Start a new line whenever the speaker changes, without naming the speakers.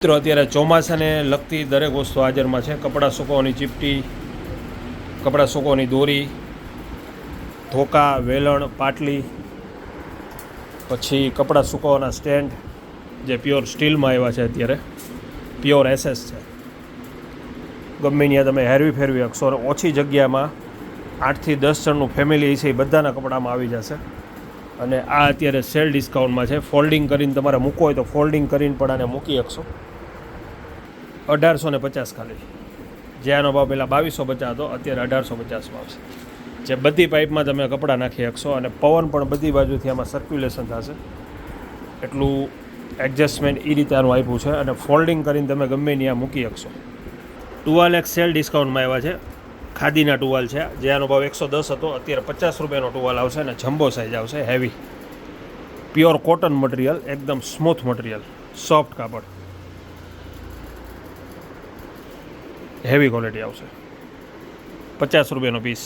મિત્રો અત્યારે ચોમાસાને લગતી દરેક વસ્તુ હાજરમાં છે. કપડાં સૂકવવાની ચીપટી, કપડાં સૂકવવાની દોરી, ધોકા, વેલણ, પાટલી, પછી કપડાં સૂકવવાના સ્ટેન્ડ જે પ્યોર સ્ટીલમાં આવ્યા છે. અત્યારે પ્યોર એસએસ છે. ગમે ત્યાં તમે હેરવી ફેરવી શકશો અને ઓછી જગ્યામાં 8 થી 10 જણનું ફેમિલી છે એ બધાના કપડામાં આવી જશે. અને આ અત્યારે સેલ ડિસ્કાઉન્ટમાં છે. ફોલ્ડિંગ કરીને તમારે મૂકવો હોય તો ફોલ્ડિંગ કરીને પણ આને મૂકી શકશો. 1850 ખાલી. જે આનો ભાવ પહેલાં 2250 હતો, અત્યારે 1850માં આવશે. જે બધી પાઇપમાં તમે કપડાં નાખી શકશો અને પવન પણ બધી બાજુથી આમાં સર્ક્યુલેશન થશે. એટલું એડજસ્ટમેન્ટ એ રીતે આનું આપ્યું છે અને ફોલ્ડિંગ કરીને તમે ગમે ત્યાં મૂકી શકશો. ટુવાલ એક સેલ ડિસ્કાઉન્ટમાં આવ્યા છે. ખાદીના ટુવાલ છે. જે આનો ભાવ 110 હતો, અત્યારે 50 રૂપિયાનો ટુવાલ આવશે અને જમ્બો સાઇઝ આવશે. હેવી પ્યોર કોટન મટીરિયલ, એકદમ સ્મૂથ મટીરિયલ, સોફ્ટ કાપડ, હેવી ક્વોલિટી આવશે. 50 રૂપિયાનો પીસ.